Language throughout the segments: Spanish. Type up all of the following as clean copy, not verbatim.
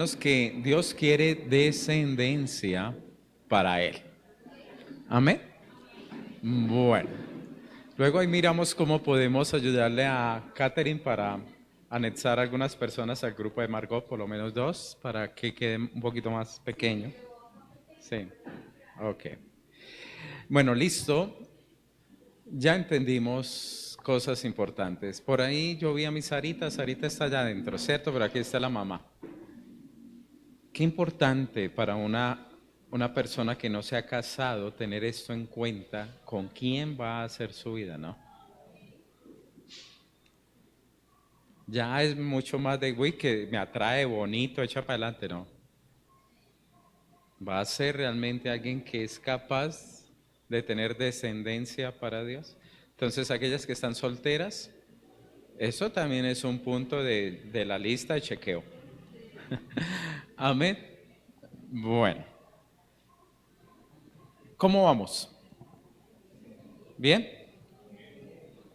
Que Dios quiere descendencia para él. Amén. Bueno, luego ahí miramos cómo podemos ayudarle a Catherine para anexar algunas personas al grupo de Margot, por lo menos dos, para que quede un poquito más pequeño. Sí, ok. Bueno, listo. Ya entendimos cosas importantes. Por ahí yo vi a mi Sarita. Sarita está allá adentro, ¿cierto? Pero aquí está la mamá. Qué importante para una persona que no se ha casado tener esto en cuenta, con quién va a hacer su vida, ¿no? Ya es mucho más de, uy, que me atrae, bonito, echa para adelante, ¿no? Va a ser realmente alguien que es capaz de tener descendencia para Dios. Entonces, aquellas que están solteras, eso también es un punto de la lista de chequeo. Amén. Bueno, ¿cómo vamos? ¿Bien?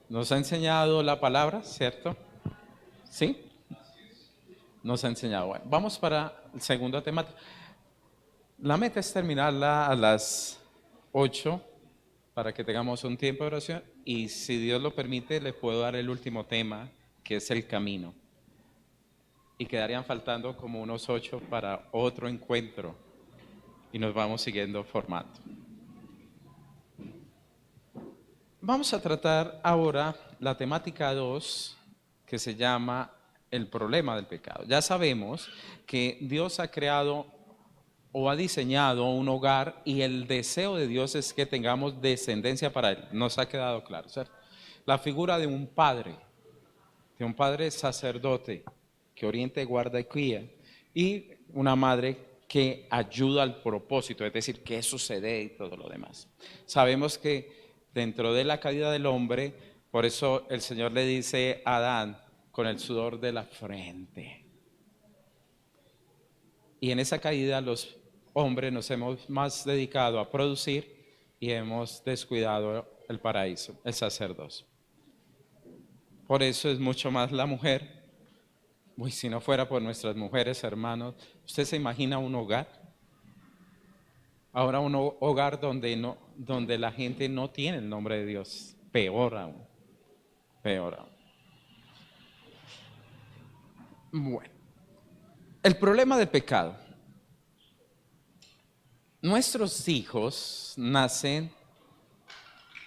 Nos ha enseñado la palabra, ¿cierto? ¿Sí? Nos ha enseñado. Bueno, vamos para el segundo tema. La meta es terminarla a las 8 para que tengamos un tiempo de oración y si Dios lo permite les puedo dar el último tema que es el camino. Y quedarían faltando como unos 8 para otro encuentro y nos vamos siguiendo formando. Vamos a tratar ahora la temática 2 que se llama el problema del pecado. Ya sabemos que Dios ha creado o ha diseñado un hogar y el deseo de Dios es que tengamos descendencia para él. Nos ha quedado claro, ¿cierto? La figura de un padre sacerdote que oriente, guarda y cría, y una madre que ayuda al propósito, es decir, que sucede y todo lo demás. Sabemos que dentro de la caída del hombre, por eso el Señor le dice a Adán, con el sudor de la frente. Y en esa caída los hombres nos hemos más dedicado a producir y hemos descuidado el paraíso, el sacerdocio. Por eso es mucho más la mujer. Uy, si no fuera por nuestras mujeres, hermanos, ¿usted se imagina un hogar? Ahora un hogar donde, no, donde la gente no tiene el nombre de Dios. Peor aún, peor aún. Bueno, el problema del pecado. Nuestros hijos nacen,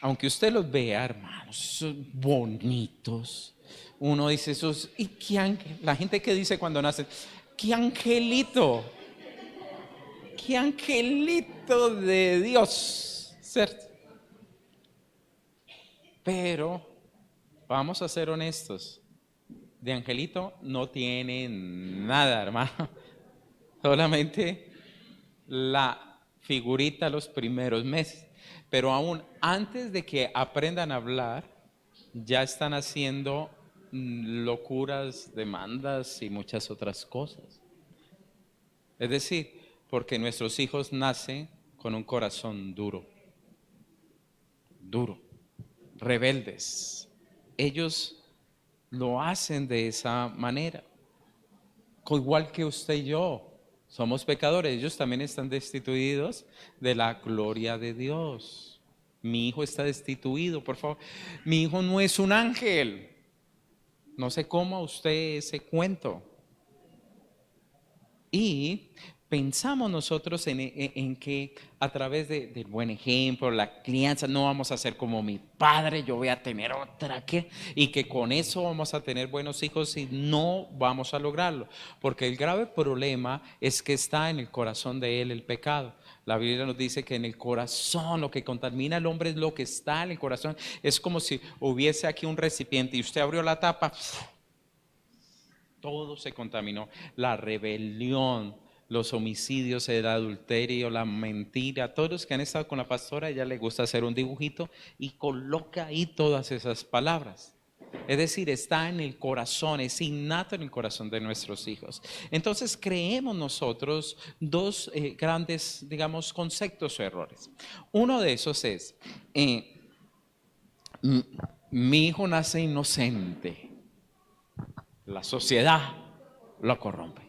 aunque usted los vea, hermanos, son bonitos. Uno dice, esos, ¿y qué ángel? La gente que dice cuando nace, qué angelito, qué angelito de Dios, ¿cierto? Pero vamos a ser honestos, de angelito no tiene nada, hermano. Solamente la figurita los primeros meses. Pero aún antes de que aprendan a hablar, ya están haciendo locuras, demandas y muchas otras cosas. Es decir, porque nuestros hijos nacen con un corazón duro, duro, rebeldes. Ellos lo hacen de esa manera. Igual que usted y yo, somos pecadores, ellos también están destituidos de la gloria de Dios. Mi hijo está destituido, por favor. Mi hijo no es un ángel. No se coma usted ese cuento. Y pensamos nosotros en que a través del buen ejemplo, la crianza, no vamos a ser como mi padre, yo voy a tener otra que, y que con eso vamos a tener buenos hijos y no vamos a lograrlo, porque el grave problema es que está en el corazón de él el pecado. La Biblia nos dice que en el corazón lo que contamina al hombre es lo que está en el corazón. Es como si hubiese aquí un recipiente y usted abrió la tapa, todo se contaminó. La rebelión, los homicidios, el adulterio, la mentira. Todos los que han estado con la pastora, a ella le gusta hacer un dibujito y coloca ahí todas esas palabras. Es decir, está en el corazón, es innato en el corazón de nuestros hijos. Entonces creemos nosotros dos grandes, digamos, conceptos o errores. Uno de esos es, mi hijo nace inocente. La sociedad lo corrompe.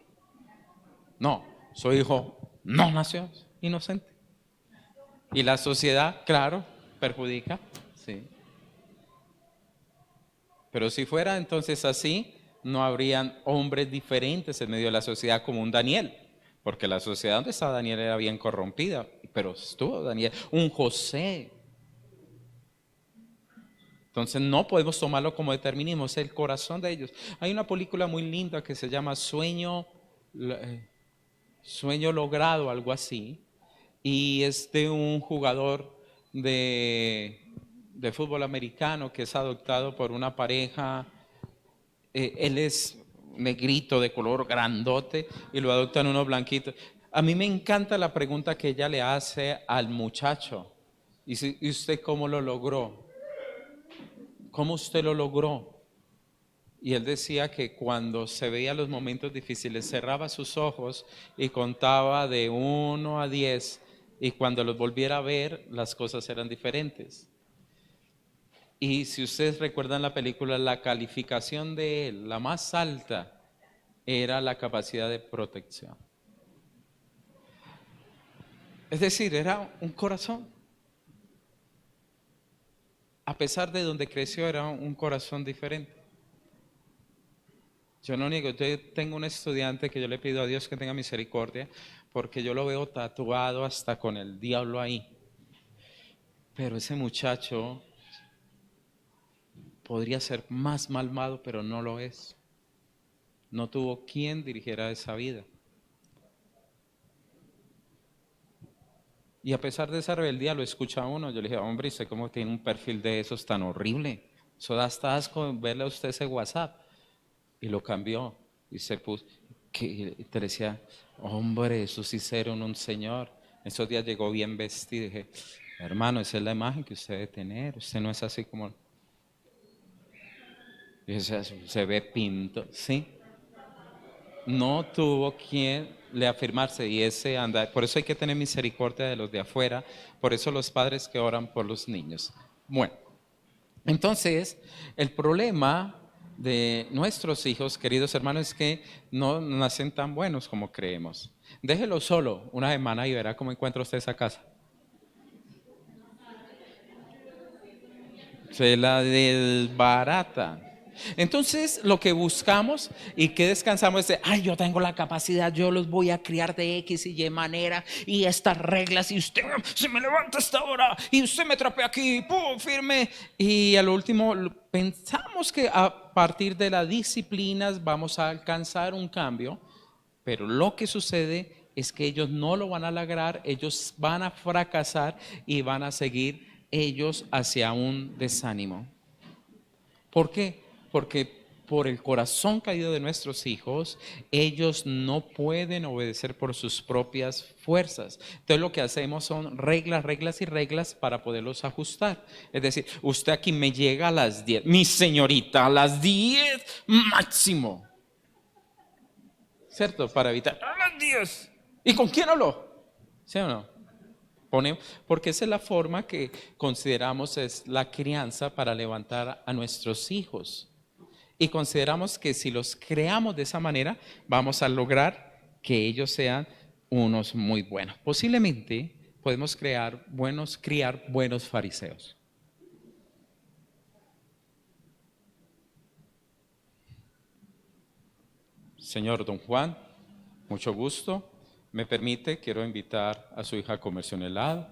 No, su hijo no nació inocente. Y la sociedad, claro, perjudica, sí. Pero si fuera entonces así, no habrían hombres diferentes en medio de la sociedad como un Daniel, porque la sociedad donde estaba Daniel era bien corrompida, pero estuvo Daniel, un José. Entonces no podemos tomarlo como determinismo, es el corazón de ellos. Hay una película muy linda que se llama Sueño Logrado, algo así, y es de un jugador de, de fútbol americano que es adoptado por una pareja. Él es negrito, de color grandote, y lo adoptan unos blanquitos. A mí me encanta la pregunta que ella le hace al muchacho. ¿Y usted cómo lo logró? ¿Cómo usted lo logró? Y él decía que cuando se veía los momentos difíciles, cerraba sus ojos y contaba de 1 a 10, y cuando los volviera a ver, las cosas eran diferentes. Y si ustedes recuerdan la película, la calificación de él, la más alta, era la capacidad de protección. Es decir, era un corazón. A pesar de donde creció, era un corazón diferente. Yo no niego, yo tengo un estudiante que yo le pido a Dios que tenga misericordia, porque yo lo veo tatuado hasta con el diablo ahí. Pero ese muchacho podría ser más malvado, pero no lo es. No tuvo quien dirigiera esa vida. Y a pesar de esa rebeldía, lo escucha uno. Yo le dije, hombre, ¿y usted cómo tiene un perfil de esos tan horrible? Eso da hasta asco verle a usted ese WhatsApp. Y lo cambió. Y se puso, que te decía, hombre, eso sí ser un señor. Esos días llegó bien vestido. Y dije, hermano, esa es la imagen que usted debe tener. Usted no es así como... Y dije, se ve pinto, ¿sí? No tuvo quien le afirmarse y ese anda. Por eso hay que tener misericordia de los de afuera. Por eso los padres que oran por los niños. Bueno, entonces el problema de nuestros hijos, queridos hermanos, es que no nacen tan buenos como creemos. Déjelo solo una semana y verá cómo encuentra usted esa casa. Se la desbarata. Entonces lo que buscamos y que descansamos es de, ay, yo tengo la capacidad, yo los voy a criar de X y Y manera, y estas reglas, y usted se me levanta a esta hora, y usted me trapea aquí, ¡pum!, firme. Y al último pensamos que a partir de las disciplinas vamos a alcanzar un cambio, pero lo que sucede es que ellos no lo van a lograr, ellos van a fracasar y van a seguir ellos hacia un desánimo. ¿Por qué? Porque por el corazón caído de nuestros hijos, ellos no pueden obedecer por sus propias fuerzas. Entonces lo que hacemos son reglas, reglas y reglas para poderlos ajustar. Es decir, usted aquí me llega a las 10, mi señorita, a las 10 máximo. ¿Cierto? Para evitar, a las 10. ¿Y con quién habló? ¿Sí o no? Porque esa es la forma que consideramos es la crianza para levantar a nuestros hijos. Y consideramos que si los creamos de esa manera, vamos a lograr que ellos sean unos muy buenos. Posiblemente podemos criar buenos fariseos. Señor Don Juan, mucho gusto. ¿Me permite? Quiero invitar a su hija a comerse un helado.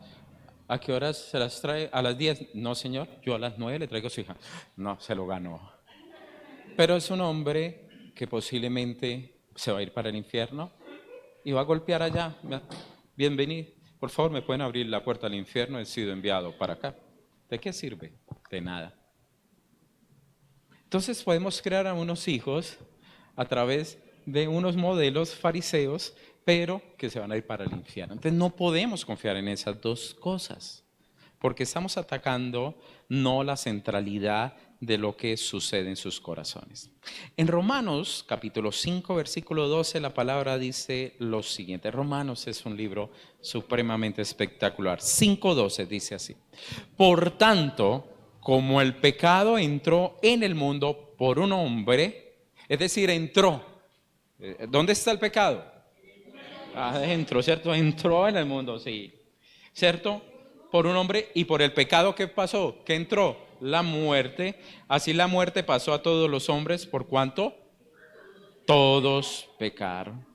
¿A qué horas se las trae? ¿A las 10? No, señor, yo a las 9 le traigo a su hija. No, se lo ganó. Pero es un hombre que posiblemente se va a ir para el infierno y va a golpear allá. Bienvenido. Por favor, ¿me pueden abrir la puerta al infierno? He sido enviado para acá. ¿De qué sirve? De nada. Entonces podemos crear a unos hijos a través de unos modelos fariseos, pero que se van a ir para el infierno. Entonces no podemos confiar en esas dos cosas, porque estamos atacando no la centralidad de lo que sucede en sus corazones. En Romanos capítulo 5 versículo 12 la palabra dice lo siguiente. Romanos es un libro supremamente espectacular. 5:12 dice así: por tanto, como el pecado entró en el mundo por un hombre, es decir, entró. ¿Dónde está el pecado? adentro, ¿cierto? Entró en el mundo, sí, ¿cierto? Por un hombre y por el pecado que pasó, que entró la muerte, así la muerte pasó a todos los hombres por cuanto todos pecaron,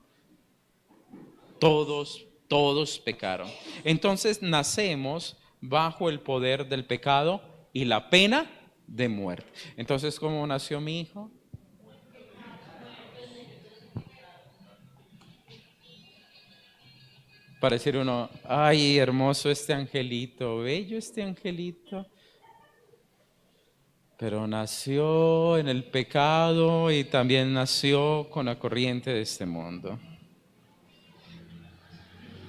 todos pecaron. Entonces nacemos bajo el poder del pecado y la pena de muerte. Entonces, ¿cómo nació mi hijo? Para decir uno, ay, hermoso este angelito, bello este angelito, pero nació en el pecado y también nació con la corriente de este mundo.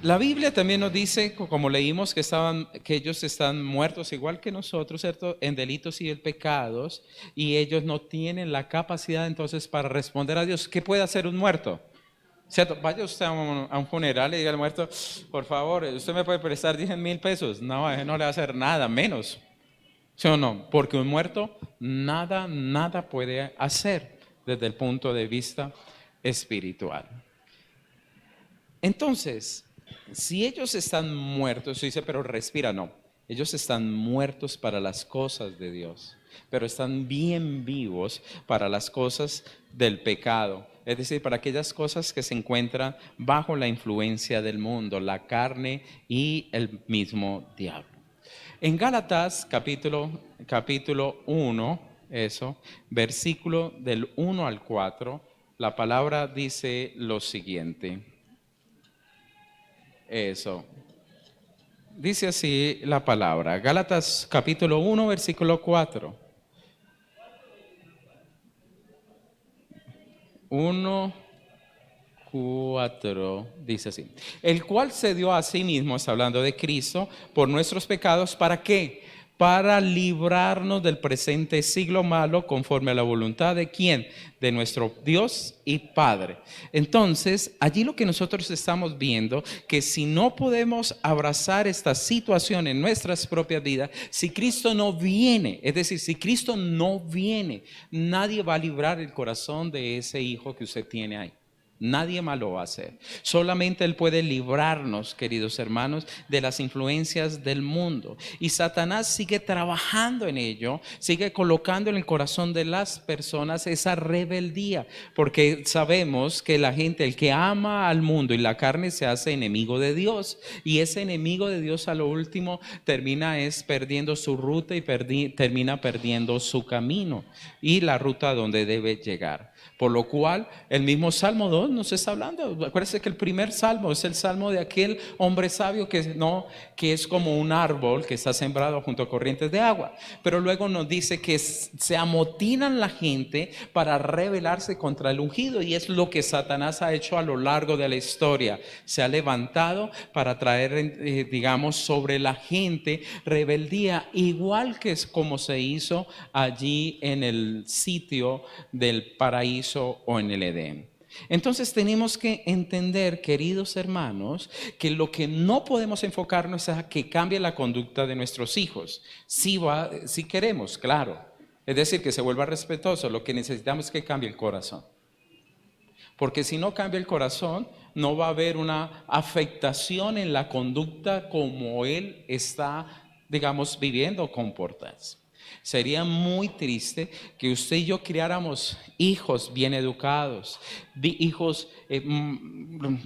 La Biblia también nos dice, como leímos, que ellos están muertos igual que nosotros, ¿cierto? En delitos y en pecados, y ellos no tienen la capacidad entonces para responder a Dios. ¿Qué puede hacer un muerto? ¿Cierto? Vaya usted a un funeral y diga al muerto, por favor, ¿usted me puede prestar 10.000 pesos? No, no le va a hacer nada, menos. ¿Sí o no? Porque un muerto nada puede hacer desde el punto de vista espiritual. Entonces, si ellos están muertos, dice, pero respira, no. Ellos están muertos para las cosas de Dios, pero están bien vivos para las cosas del pecado. Es decir, para aquellas cosas que se encuentran bajo la influencia del mundo, la carne y el mismo diablo. En Gálatas capítulo 1, versículo del 1 al 4, la palabra dice lo siguiente. Eso. Dice así la palabra. Gálatas capítulo 1, versículo 4. 1, 4, dice así. El cual se dio a sí mismo, está hablando de Cristo, por nuestros pecados, ¿para qué? Para librarnos del presente siglo malo conforme a la voluntad de ¿quién? De nuestro Dios y Padre. Entonces, allí lo que nosotros estamos viendo, que si no podemos abrazar esta situación en nuestras propias vidas, si Cristo no viene, es decir, si Cristo no viene, nadie va a librar el corazón de ese hijo que usted tiene ahí. Nadie más lo va a hacer. Solamente Él puede librarnos, queridos hermanos, de las influencias del mundo. Y Satanás sigue trabajando en ello, sigue colocando en el corazón de las personas esa rebeldía, porque sabemos que la gente, el que ama al mundo y la carne, se hace enemigo de Dios. Y ese enemigo de Dios a lo último termina perdiendo su ruta y termina perdiendo su camino y la ruta a donde debe llegar. Por lo cual, el mismo Salmo 2 nos está hablando. Acuérdense que el primer salmo es el salmo de aquel hombre sabio que es como un árbol que está sembrado junto a corrientes de agua. Pero luego nos dice que se amotinan la gente para rebelarse contra el ungido. Y es lo que Satanás ha hecho a lo largo de la historia. Se ha levantado para traer, digamos, sobre la gente rebeldía, igual que es como se hizo allí en el sitio del paraíso o en el Edén. Entonces tenemos que entender, queridos hermanos, que lo que no podemos enfocarnos es a que cambie la conducta de nuestros hijos. Si queremos, claro. Es decir, que se vuelva respetuoso. Lo que necesitamos es que cambie el corazón. Porque si no cambia el corazón, no va a haber una afectación en la conducta como él está, digamos, viviendo o comportarse. Sería muy triste que usted y yo criáramos hijos bien educados, hijos,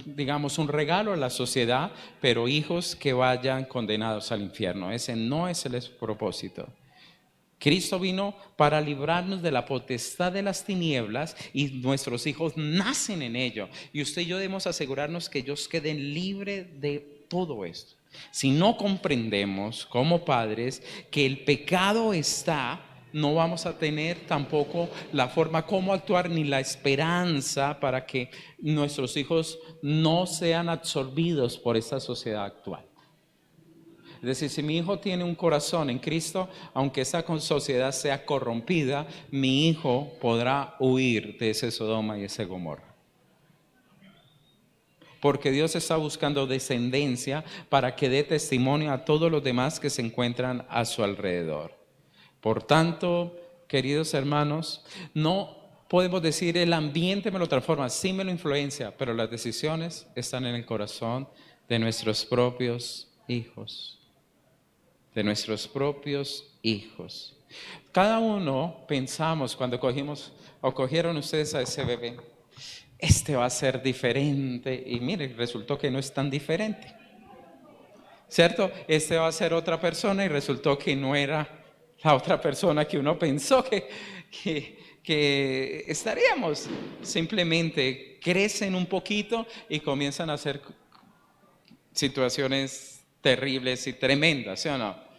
digamos, un regalo a la sociedad, pero hijos que vayan condenados al infierno. Ese no es el propósito. Cristo vino para librarnos de la potestad de las tinieblas y nuestros hijos nacen en ello. Y usted y yo debemos asegurarnos que ellos queden libres de todo esto. Si no comprendemos como padres que el pecado está, no vamos a tener tampoco la forma como actuar ni la esperanza para que nuestros hijos no sean absorbidos por esta sociedad actual. Es decir, si mi hijo tiene un corazón en Cristo, aunque esa sociedad sea corrompida, mi hijo podrá huir de ese Sodoma y ese Gomorra. Porque Dios está buscando descendencia para que dé testimonio a todos los demás que se encuentran a su alrededor. Por tanto, queridos hermanos, no podemos decir el ambiente me lo transforma, sí me lo influencia, pero las decisiones están en el corazón de nuestros propios hijos. De nuestros propios hijos. Cada uno pensamos cuando cogieron ustedes a ese bebé, este va a ser diferente, y mire, resultó que no es tan diferente, ¿cierto? Este va a ser otra persona y resultó que no era la otra persona que uno pensó que estaríamos. Simplemente crecen un poquito y comienzan a hacer situaciones terribles y tremendas, ¿sí o no?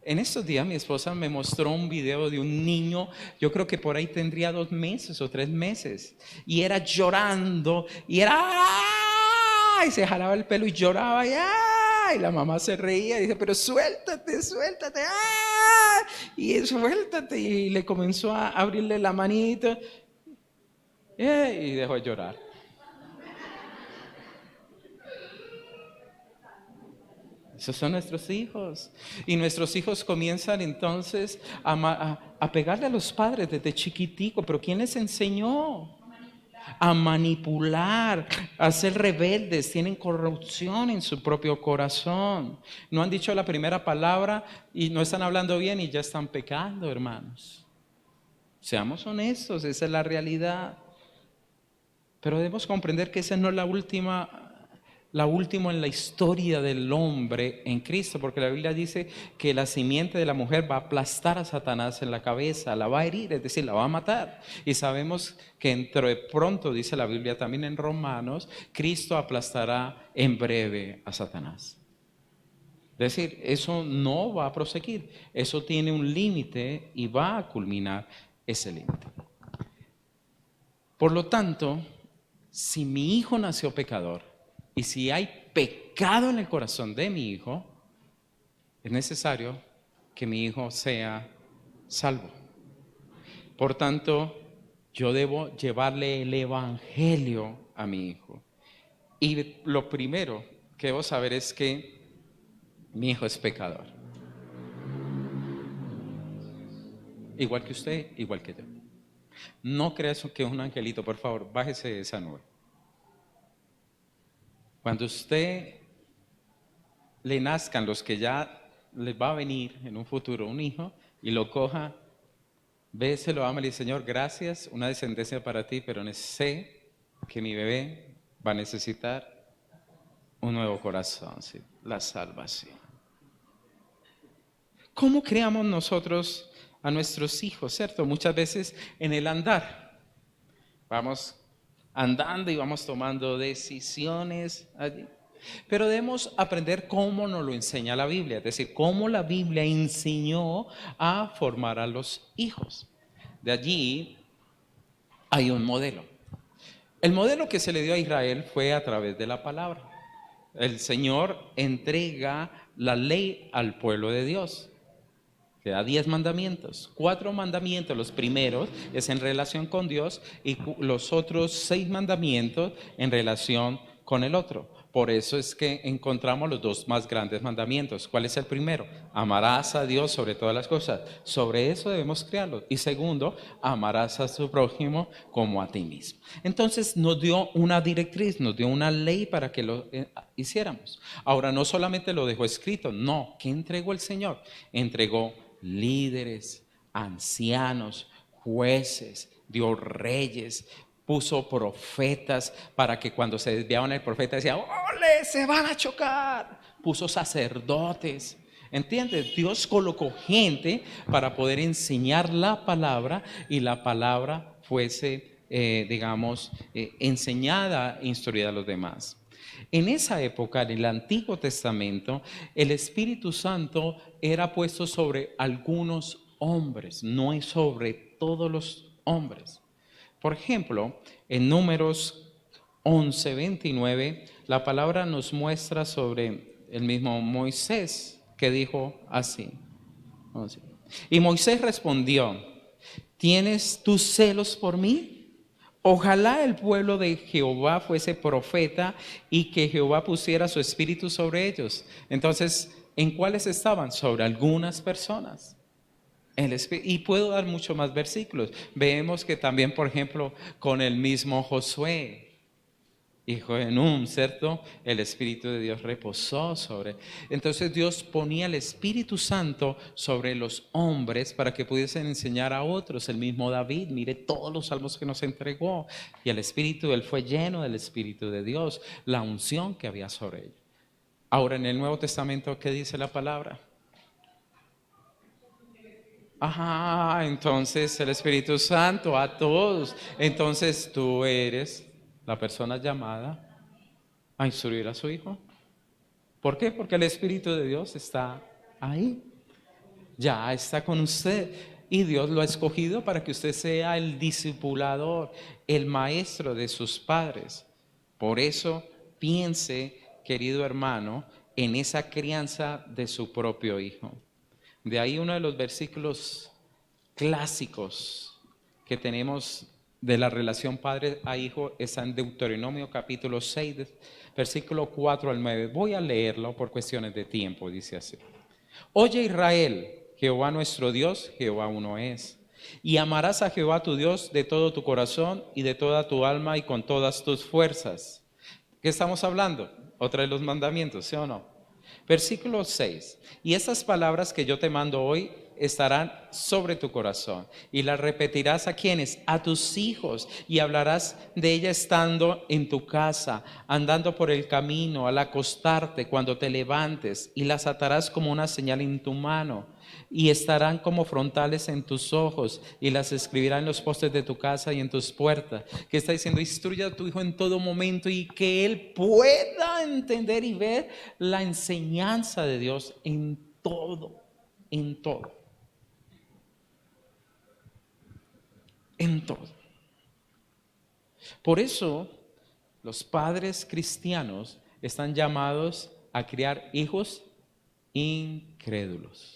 En estos días mi esposa me mostró un video de un niño, yo creo que por ahí tendría 2 meses o 3 meses, y era llorando, y era ¡ah! Y se jalaba el pelo y lloraba, y ¡ah! Y la mamá se reía y dice, pero suéltate, suéltate, ¡ah! Y suéltate, y le comenzó a abrirle la manito, y dejó de llorar. Esos son nuestros hijos. Y nuestros hijos comienzan entonces a pegarle a los padres desde chiquitico. ¿Pero quién les enseñó? A manipular, a ser rebeldes. Tienen corrupción en su propio corazón. No han dicho la primera palabra y no están hablando bien y ya están pecando, hermanos. Seamos honestos, esa es la realidad. Pero debemos comprender que esa no es la última en la historia del hombre en Cristo, porque la Biblia dice que la simiente de la mujer va a aplastar a Satanás en la cabeza, la va a herir, es decir, la va a matar. Y sabemos que dentro de pronto, dice la Biblia también en Romanos, Cristo aplastará en breve a Satanás. Es decir, eso no va a proseguir, eso tiene un límite y va a culminar ese límite. Por lo tanto, si mi hijo nació pecador, y si hay pecado en el corazón de mi hijo, es necesario que mi hijo sea salvo. Por tanto, yo debo llevarle el evangelio a mi hijo. Y lo primero que debo saber es que mi hijo es pecador. Igual que usted, igual que yo. No creas que es un angelito, por favor, bájese de esa nube. Cuando usted le nazcan los que ya les va a venir en un futuro un hijo y lo coja, béselo, ámale y Señor, gracias, una descendencia para ti, pero sé que mi bebé va a necesitar un nuevo corazón, ¿sí? La salvación. ¿Cómo creamos nosotros a nuestros hijos, cierto? Muchas veces en el andar. Vamos andando y vamos tomando decisiones allí. Pero debemos aprender cómo nos lo enseña la Biblia, es decir, cómo la Biblia enseñó a formar a los hijos. De allí hay un modelo. El modelo que se le dio a Israel fue a través de la palabra. El Señor entrega la ley al pueblo de Dios. Le da 10 mandamientos, 4 mandamientos, los primeros es en relación con Dios y los otros 6 mandamientos en relación con el otro. Por eso es que encontramos los 2 más grandes mandamientos. ¿Cuál es el primero? Amarás a Dios sobre todas las cosas. Sobre eso debemos crearlo. Y segundo, amarás a tu prójimo como a ti mismo. Entonces nos dio una directriz, nos dio una ley para que lo hiciéramos. Ahora no solamente lo dejó escrito, no. ¿Qué entregó el Señor? Entregó líderes, ancianos, jueces, dio reyes, puso profetas para que cuando se desviaban el profeta decía, ¡ole! Se van a chocar. Puso sacerdotes. ¿Entiendes? Dios colocó gente para poder enseñar la palabra y la palabra fuese, enseñada, instruida a los demás. En esa época, en el Antiguo Testamento, el Espíritu Santo era puesto sobre algunos hombres, no es sobre todos los hombres. Por ejemplo, en Números 11:29, la palabra nos muestra sobre el mismo Moisés, que dijo así. Y Moisés respondió, ¿tienes tus celos por mí? Ojalá el pueblo de Jehová fuese profeta y que Jehová pusiera su espíritu sobre ellos. Entonces, ¿en cuáles estaban? Sobre algunas personas. Y puedo dar muchos más versículos. Vemos que también, por ejemplo, con el mismo Josué, hijo de Nun, ¿cierto? El Espíritu de Dios reposó sobre. Entonces Dios ponía el Espíritu Santo sobre los hombres para que pudiesen enseñar a otros. El mismo David, mire todos los salmos que nos entregó. Y el Espíritu, él fue lleno del Espíritu de Dios, la unción que había sobre él. Ahora en el Nuevo Testamento, ¿qué dice la palabra? Ajá, entonces el Espíritu Santo a todos. Entonces tú eres la persona llamada a instruir a su hijo. ¿Por qué? Porque el Espíritu de Dios está ahí, ya está con usted. Y Dios lo ha escogido para que usted sea el discipulador, el maestro de sus padres. Por eso piense, querido hermano, en esa crianza de su propio hijo. De ahí uno de los versículos clásicos que tenemos de la relación padre a hijo está en Deuteronomio capítulo 6, versículo 4 al 9. Voy a leerlo por cuestiones de tiempo, dice así. Oye Israel, Jehová nuestro Dios, Jehová uno es. Y amarás a Jehová tu Dios de todo tu corazón y de toda tu alma y con todas tus fuerzas. ¿Qué estamos hablando? Otra de los mandamientos, ¿sí o no? Versículo 6. Y estas palabras que yo te mando hoy estarán sobre tu corazón y las repetirás a quienes, a tus hijos, y hablarás de ella estando en tu casa, andando por el camino, al acostarte, cuando te levantes, y las atarás como una señal en tu mano y estarán como frontales en tus ojos y las escribirás en los postes de tu casa y en tus puertas. Que está diciendo, instruye a tu hijo en todo momento y que él pueda entender y ver la enseñanza de Dios en todo, en todo. En todo. Por eso los padres cristianos están llamados a criar hijos incrédulos.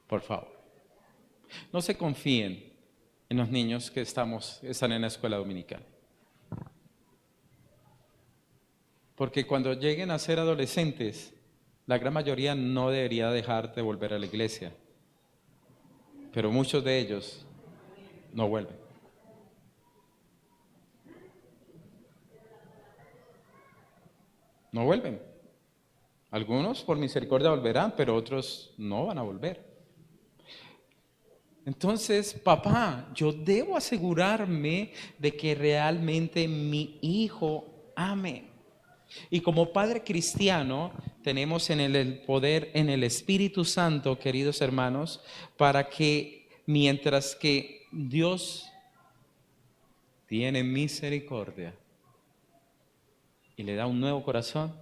Por favor, no se confíen en los niños que están en la escuela dominical. Porque cuando lleguen a ser adolescentes, la gran mayoría no debería dejar de volver a la iglesia. Pero muchos de ellos no vuelven. No vuelven. Algunos por misericordia volverán, pero otros no van a volver. Entonces, papá, yo debo asegurarme de que realmente mi hijo ame. Y como padre cristiano, tenemos en el poder, en el Espíritu Santo, queridos hermanos, para que mientras que Dios tiene misericordia y le da un nuevo corazón,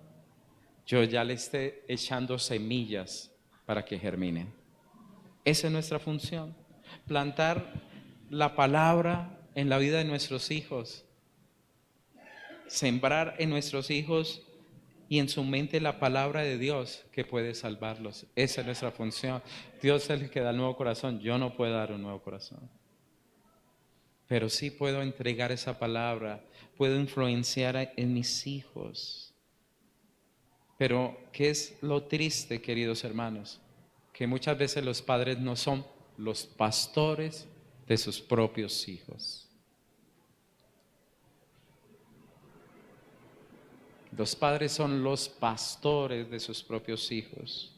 yo ya le esté echando semillas para que germinen. Esa es nuestra función, plantar la palabra en la vida de nuestros hijos, sembrar en nuestros hijos y en su mente la palabra de Dios que puede salvarlos. Esa es nuestra función. Dios es el que da el nuevo corazón. Yo no puedo dar un nuevo corazón, pero sí puedo entregar esa palabra, puedo influenciar en mis hijos. Pero ¿qué es lo triste, queridos hermanos? Que muchas veces los padres no son los pastores de sus propios hijos. Los padres son los pastores de sus propios hijos.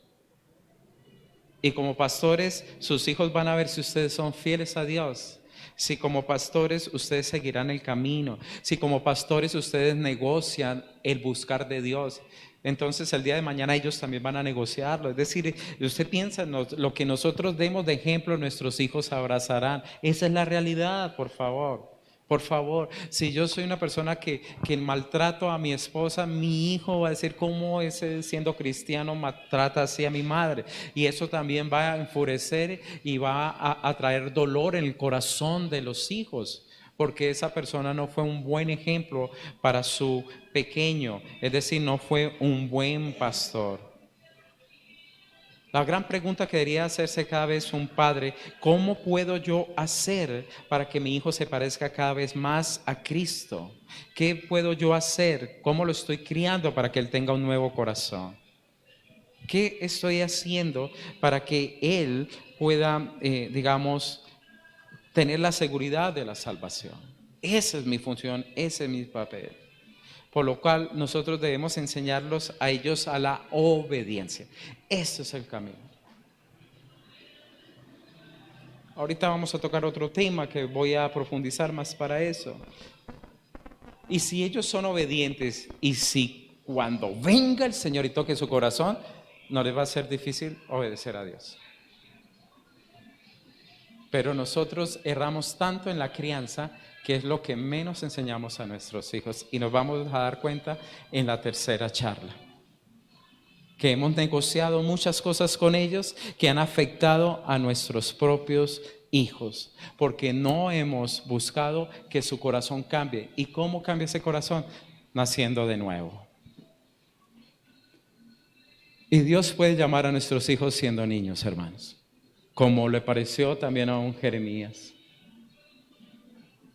Y como pastores, sus hijos van a ver si ustedes son fieles a Dios. Si como pastores ustedes seguirán el camino. Si como pastores ustedes negocian el buscar de Dios. Entonces el día de mañana ellos también van a negociarlo. Es decir, usted piensa, lo que nosotros demos de ejemplo, nuestros hijos abrazarán. Esa es la realidad, por favor. Por favor, si yo soy una persona que maltrato a mi esposa, mi hijo va a decir cómo ese siendo cristiano maltrata así a mi madre. Y eso también va a enfurecer y va a traer dolor en el corazón de los hijos, porque esa persona no fue un buen ejemplo para su pequeño, es decir, no fue un buen pastor. La gran pregunta que debería hacerse cada vez un padre, ¿cómo puedo yo hacer para que mi hijo se parezca cada vez más a Cristo? ¿Qué puedo yo hacer? ¿Cómo lo estoy criando para que él tenga un nuevo corazón? ¿Qué estoy haciendo para que Él pueda, digamos, tener la seguridad de la salvación? Esa es mi función, ese es mi papel. Por lo cual nosotros debemos enseñarlos a ellos a la obediencia. Ese es el camino. Ahorita vamos a tocar otro tema que voy a profundizar más para eso. Y si ellos son obedientes y si cuando venga el Señor y toque su corazón, no les va a ser difícil obedecer a Dios. Pero nosotros erramos tanto en la crianza que es lo que menos enseñamos a nuestros hijos y nos vamos a dar cuenta en la tercera charla. Que hemos negociado muchas cosas con ellos que han afectado a nuestros propios hijos, porque no hemos buscado que su corazón cambie. ¿Y cómo cambia ese corazón? Naciendo de nuevo. Y Dios puede llamar a nuestros hijos siendo niños, hermanos, como le pareció también a un Jeremías,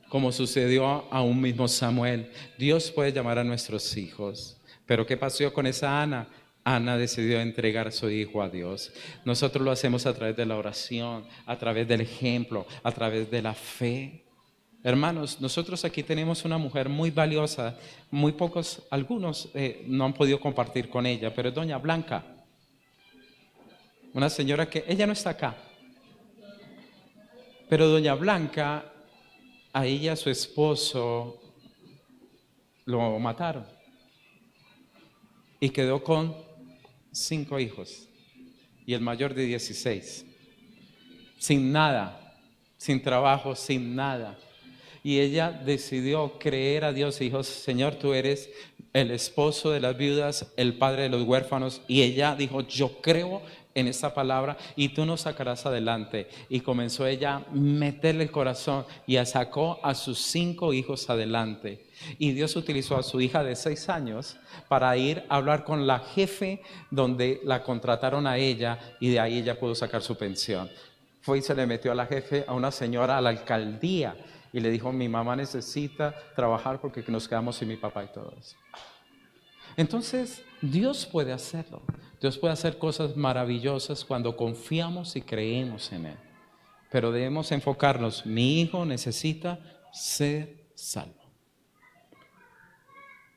como sucedió a un mismo Samuel. Dios puede llamar a nuestros hijos. Pero ¿qué pasó con esa Ana? Ana decidió entregar a su hijo a Dios. Nosotros lo hacemos a través de la oración, a través del ejemplo, a través de la fe. Hermanos, nosotros aquí tenemos una mujer muy valiosa, muy pocos, algunos no han podido compartir con ella, pero es doña Blanca, una señora que, ella no está acá, pero doña Blanca, a ella, a su esposo, lo mataron y quedó con 5 hijos y el mayor de 16, sin nada, sin trabajo, sin nada. Y ella decidió creer a Dios y dijo: Señor, tú eres el esposo de las viudas, el padre de los huérfanos. Y ella dijo: yo creo en esta palabra y tú nos sacarás adelante. Y comenzó ella a meterle el corazón y sacó a sus 5 hijos adelante. Y Dios utilizó a su hija de 6 años para ir a hablar con la jefe donde la contrataron a ella, y de ahí ella pudo sacar su pensión. Fue y se le metió a la jefe, a una señora, a la alcaldía, y le dijo: mi mamá necesita trabajar porque nos quedamos sin mi papá y todo eso. Entonces, Dios puede hacerlo. Dios puede hacer cosas maravillosas cuando confiamos y creemos en Él. Pero debemos enfocarnos: mi hijo necesita ser salvo.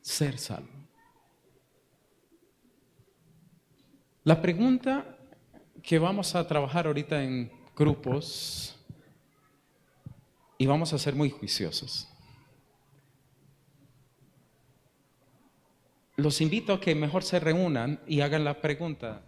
Ser salvo. La pregunta que vamos a trabajar ahorita en grupos, y vamos a ser muy juiciosos. Los invito a que mejor se reúnan y hagan la pregunta: